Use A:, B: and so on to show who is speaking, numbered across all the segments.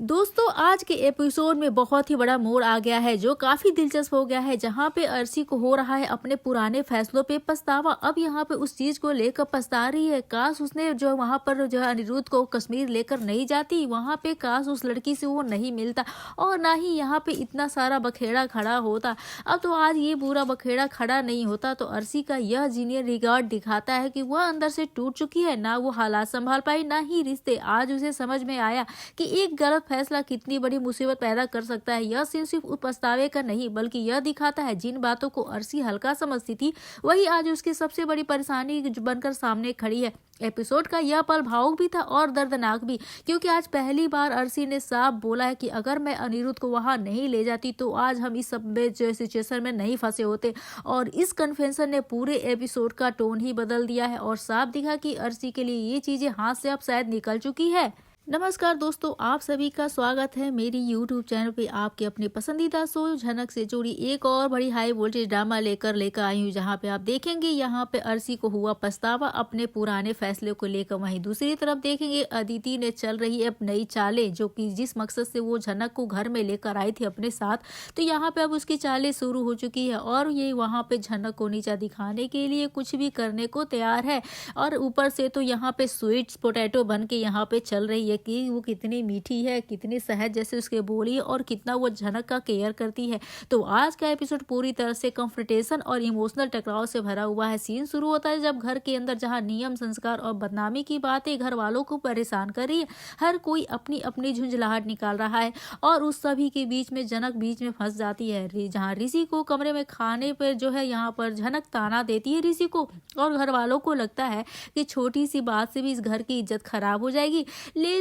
A: दोस्तों आज के एपिसोड में बहुत ही बड़ा मोड़ आ गया है जो काफी दिलचस्प हो गया है। जहां पे अर्शी को हो रहा है अपने पुराने फैसलों पे पछतावा। अब यहाँ पे उस चीज को लेकर पछता रही है। काश उसने जो वहां पर जो है अनिरुद्ध को कश्मीर लेकर नहीं जाती, वहां पे काश उस लड़की से वो नहीं मिलता और ना ही यहाँ पे इतना सारा बखेड़ा खड़ा होता। अब तो आज ये पूरा बखेड़ा खड़ा नहीं होता तो अर्शी का यह जीनियर रिकॉर्ड दिखाता है कि वह अंदर से टूट चुकी है। ना वो हालात संभाल पाई ना ही रिश्ते। आज उसे समझ में आया कि एक गलत फैसला कितनी बड़ी मुसीबत पैदा कर सकता है। यह सीन सिर्फ पछतावे का नहीं बल्कि यह दिखाता है जिन बातों को अर्शी हल्का समझती थी वही आज उसकी सबसे बड़ी परेशानी बनकर सामने खड़ी है। एपिसोड का यह पल भावुक भी था और दर्दनाक भी, क्योंकि आज पहली बार अर्शी ने साफ बोला है कि अगर मैं अनिरुद्ध को वहां नहीं ले जाती तो आज हम इस सब सिचुएशन में नहीं फंसे होते। और इस कन्फेशन ने पूरे एपिसोड का टोन ही बदल दिया है और साफ दिखा कि अर्शी के लिए ये चीजें हाथ से अब शायद निकल चुकी है। नमस्कार दोस्तों, आप सभी का स्वागत है मेरी YouTube चैनल पे। आपके अपने पसंदीदा शो झनक से जुड़ी एक और बड़ी हाई वोल्टेज ड्रामा लेकर आई हूँ, जहाँ पे आप देखेंगे यहाँ पे अर्शी को हुआ पछतावा अपने पुराने फैसले को लेकर। वहीं दूसरी तरफ देखेंगे अदिति ने चल रही है अब नई चालें, जो कि जिस मकसद से वो झनक को घर में लेकर आई थी अपने साथ, तो यहाँ पे अब उसकी चालें शुरू हो चुकी है और ये वहाँ पे झनक को नीचा दिखाने के लिए कुछ भी करने को तैयार है। और ऊपर से तो यहाँ पे स्वीट पोटैटो बन के यहाँ पे चल रही है कि वो कितनी मीठी है, कितनी सहज जैसे उसके बोली और कितना वो झनक का केयर करती है। तो आज का एपिसोड पूरी तरह से कंफ्रंटेशन और इमोशनल टकराव से भरा हुआ है। सीन शुरू होता है जब घर के अंदर जहां नियम संस्कार और बदनामी की बातें घर वालों को परेशान कर रही है। हर कोई अपनी अपनी झुंझलाहट निकाल रहा है और उस सभी के बीच में झनक बीच में फंस जाती है। जहाँ ऋषि को कमरे में खाने पर जो है यहाँ पर झनक ताना देती है ऋषि को, और घर वालों को लगता है कि छोटी सी बात से भी इस घर की इज्जत खराब हो जाएगी।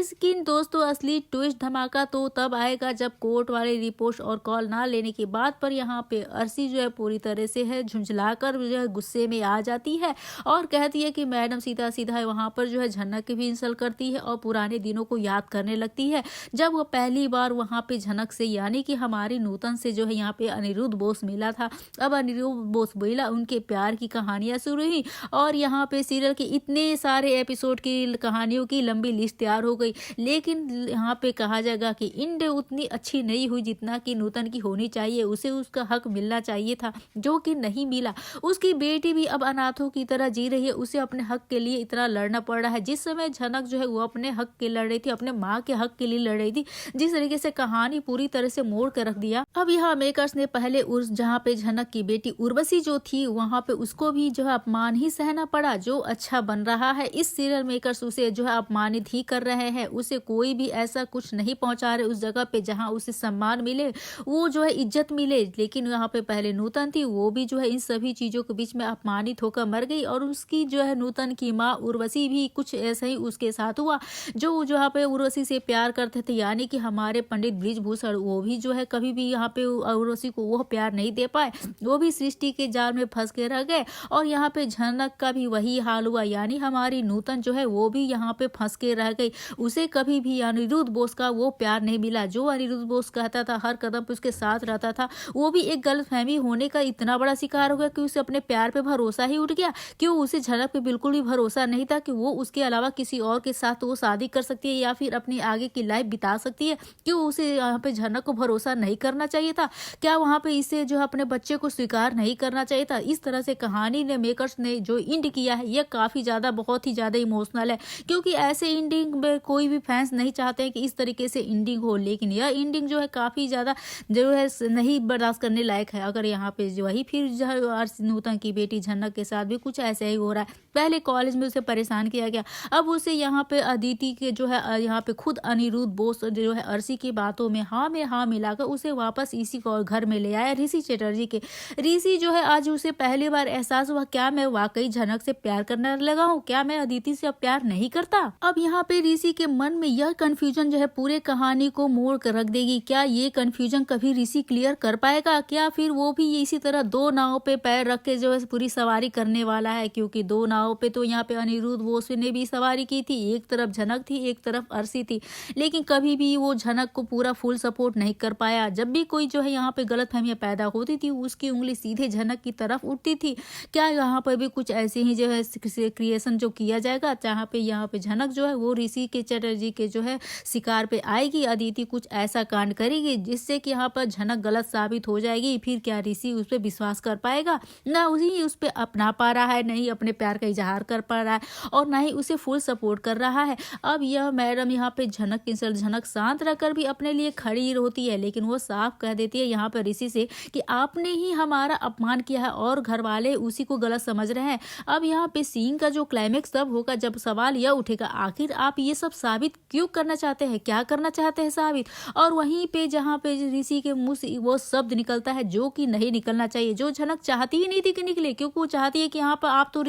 A: लेकिन दोस्तों असली ट्विस्ट धमाका तो तब आएगा जब कोर्ट वाले रिपोर्ट और कॉल ना लेने की बात पर यहाँ पे अर्शी जो है पूरी तरह से है झुंझलाकर जो है गुस्से में आ जाती है और कहती है कि मैडम सीधा सीधा वहाँ पर जो है झनक की भी इंसल्ट करती है और पुराने दिनों को याद करने लगती है जब वो पहली बार वहाँ पे झनक से यानी कि हमारी नूतन से जो है यहाँ पे अनिरुद्ध बोस मिला था। अब अनिरुद्ध बोस मिला, उनके प्यार की कहानियां शुरू हुई और यहाँ पे सीरियल के इतने सारे एपिसोड की कहानियों की लंबी लिस्ट तैयार हो गई। लेकिन यहाँ पे कहा जाएगा कि इंड उतनी अच्छी नहीं हुई जितना कि नूतन की होनी चाहिए। उसे उसका हक मिलना चाहिए था जो कि नहीं मिला। उसकी बेटी भी अब अनाथों की तरह जी रही है, उसे अपने हक के लिए इतना लड़ना पड़ रहा है। जिस समय झनक जो है वो अपने हक के लड़ रही थी, अपने माँ के हक के लिए लड़ रही थी, जिस तरीके से कहानी पूरी तरह से मोड़ कर रख दिया। अब यहाँ मेकर्स ने पहले जहाँ पे झनक की बेटी उर्वशी जो थी वहां पे उसको भी जो है अपमान ही सहना पड़ा। जो अच्छा बन रहा है इस सीरियल मेकर्स उसे जो है अपमानित ही कर रहे हैं। उसे कोई भी ऐसा कुछ नहीं पहुंचा रहे उस जगह पे जहां उसे सम्मान मिले, वो जो है इज्जत मिले। लेकिन यहाँ पे पहले नूतन थी, वो भी जो है इन सभी चीजों के बीच में अपमानित होकर मर गई और उसकी जो है नूतन की माँ उर्वशी भी कुछ ऐसा ही उसके साथ हुआ। जो यहाँ पे उर्वशी से प्यार करते थे यानी कि हमारे पंडित बृजभूषण, वो भी जो है कभी भी यहाँ पे उर्वशी को वो प्यार नहीं दे पाए, वो भी सृष्टि के जाल में फंस के रह गए। और यहाँ पे झनक का भी वही हाल हुआ, यानी हमारी नूतन जो है वो भी यहाँ पे फंस के रह गई। उसे कभी भी अनिरुद्ध बोस का वो प्यार नहीं मिला जो अनिरुद्ध बोस कहता था, हर कदम पे उसके साथ रहता था। वो भी एक गलतफहमी होने का इतना बड़ा शिकार हो गया कि उसे अपने प्यार पे भरोसा ही उठ गया। क्यों उसे झनक पे बिल्कुल भी भरोसा नहीं था कि वो उसके अलावा किसी और के साथ वो शादी कर सकती है या फिर अपनी आगे की लाइफ बिता सकती है। क्यों उसे यहाँ पे झनक को भरोसा नहीं करना चाहिए था? क्या वहाँ पे इसे जो अपने बच्चे को स्वीकार नहीं करना चाहिए था? इस तरह से कहानी ने मेकर्स ने जो इंड किया है यह काफी ज्यादा बहुत ही ज्यादा इमोशनल है, क्योंकि ऐसे इंडिंग में कोई भी फैंस नहीं चाहते हैं कि इस तरीके से एंडिंग हो। लेकिन यह एंडिंग जो है काफी ज्यादा जो है नहीं बर्दाश्त करने लायक है। अगर यहाँ पे जो वही फिर जो है नूतन की बेटी झनक के साथ भी कुछ ऐसा ही हो रहा है। पहले कॉलेज में उसे परेशान किया गया, अब उसे यहाँ पे अदिति के जो है यहाँ पे खुद अनिरुद्ध बोस जो है अर्शी की बातों में हाँ मिलाकर उसे वापस इसी को घर में ले आया ऋषि चटर्जी के। ऋषि जो है आज उसे पहली बार एहसास हुआ, क्या मैं वाकई झनक से प्यार करने लगा हूँ? क्या मैं अदिति से अब प्यार नहीं करता? अब यहाँ पे ऋषि के मन में यह कंफ्यूजन जो है पूरे कहानी को मोड़ कर रख देगी। क्या ये कंफ्यूजन कभी ऋषि क्लियर कर पाएगा? क्या फिर वो भी इसी तरह दो नाव पे पैर रख के जो है पूरी सवारी करने वाला है? क्योंकि दो नाव पे तो यहाँ पे अनिरुद्ध बोस ने भी सवारी की थी, एक तरफ झनक थी एक तरफ अर्शी थी, लेकिन कभी भी वो झनक को पूरा फुल सपोर्ट नहीं कर पाया। जब भी कोई जो है यहाँ पे गलतफहमियां पैदा होती थी उसकी उंगली सीधे झनक की तरफ उठती थी। क्या यहाँ पर भी कुछ ऐसे ही जो है क्रिएशन जो किया जाएगा जहाँ पे यहाँ पे झनक जो है वो ऋषि के चटर्जी के जो है शिकार पे आएगी, अदिति कुछ ऐसा कांड करेगी जिससे कि यहाँ पर झनक गलत साबित हो जाएगी। फिर क्या ऋषि उस पर विश्वास कर पाएगा? ना उसी उस पर अपना पा रहा है, नहीं अपने प्यार का इजहार कर पा रहा है और ना ही उसे फुल सपोर्ट कर रहा है। अब यह मैडम यहाँ पे झनक शांत रहकर भी अपने लिए खड़ी होती है, लेकिन वो साफ कह देती है यहाँ पर ऋषि से कि आपने ही हमारा अपमान किया है और घर वाले उसी को गलत समझ रहे हैं। अब यहाँ पे सीन का जो क्लाइमेक्स तब होगा जब सवाल यह उठेगा, आखिर आप ये सब साबित क्यों करना चाहते हैं, क्या करना चाहते हैं साबित? और वहीं पे जहाँ पे ऋषि के मुंह से वो शब्द निकलता है जो कि नहीं निकलना चाहिए, जो झनक चाहती ही नहीं थी कि निकले, क्योंकि वो चाहती है कि यहाँ पर आप तो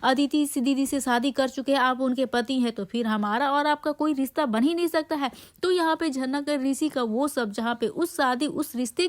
A: अदिति दीदी से शादी कर चुके हैं, आप उनके पति हैं, तो फिर हमारा और आपका कोई रिश्ता बन ही नहीं सकता है। तो यहाँ पे झनक ऋषि का वो सब जहाँ पे उस रिश्ते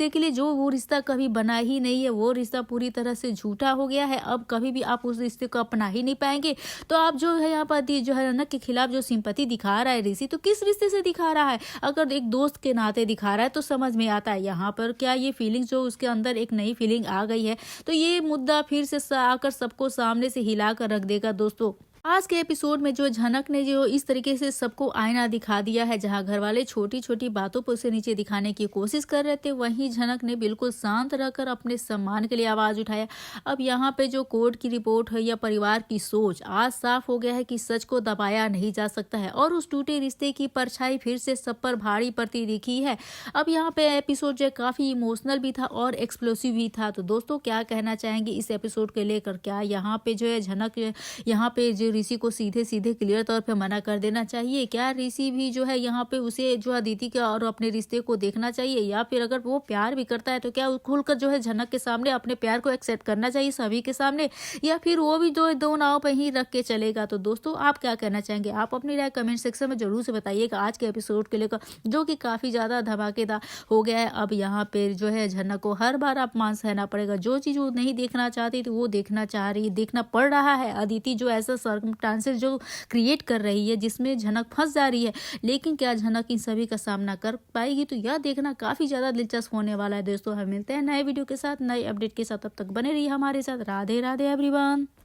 A: के लिए जो वो रिश्ता कभी बना ही नहीं है, वो रिश्ता पूरी तरह से झूठा हो गया है। अब कभी भी आप उस रिश्ते को अपना ही नहीं पाएंगे। तो आप जो है यहाँ पर जो है झनक के खिलाफ जो सिंपैथी दिखा रहा है ऋषि, तो किस रिश्ते से दिखा रहा है? अगर एक दोस्त के नाते दिखा रहा है तो समझ में आता है। यहाँ पर क्या ये फीलिंग जो उसके अंदर एक नई फीलिंग आ गई है, तो ये मुद्दा फिर से आकर सबको सामने से हिला कर रख देगा। दोस्तों, आज के एपिसोड में जो झनक ने जो इस तरीके से सबको आईना दिखा दिया है, जहां घर वाले छोटी छोटी बातों पर उसे नीचे दिखाने की कोशिश कर रहे थे, वहीं झनक ने बिल्कुल शांत रहकर अपने सम्मान के लिए आवाज उठाया। अब यहाँ पे जो कोर्ट की रिपोर्ट है या परिवार की सोच, आज साफ हो गया है कि सच को दबाया नहीं जा सकता है और उस टूटे रिश्ते की परछाई फिर से सब पर भारी पड़ती दिखी है। अब यहाँ पे एपिसोड जो काफी इमोशनल भी था और एक्सप्लोसिव भी था। तो दोस्तों, क्या कहना चाहेंगे इस एपिसोड को लेकर? क्या यहाँ पे जो है झनक यहाँ पे जो ऋषि को सीधे सीधे क्लियर तौर पे मना कर देना चाहिए? क्या ऋषि भी जो है यहाँ पे उसे जो अदिति का और अपने रिश्ते को देखना चाहिए, या फिर अगर वो प्यार भी करता है तो क्या खुलकर जो है झनक के सामने अपने प्यार को एक्सेप्ट करना चाहिए सभी के सामने, या फिर वो भी दो नाव पे ही रख के चलेगा? तो दोस्तों, आप क्या कहना चाहेंगे? आप अपनी राय कमेंट सेक्शन में जरूर से बताइएगा आज के एपिसोड के लेकर, जो कि काफी ज्यादा धमाकेदार हो गया है। अब यहाँ पे जो है झनक को हर बार अपमान सहना पड़ेगा। जो चीज वो नहीं देखना चाहती थी वो देखना पड़ रहा है। अदिति जो ऐसा सर्कमस्टांसेस जो क्रिएट कर रही है जिसमें झनक फंस जा रही है, लेकिन क्या झनक इन सभी का सामना कर पाएगी? तो यह देखना काफी ज्यादा दिलचस्प होने वाला है। दोस्तों, हम मिलते हैं नए वीडियो के साथ, नए अपडेट के साथ। तब तक बने रहिए हमारे साथ। राधे राधे एवरीवन।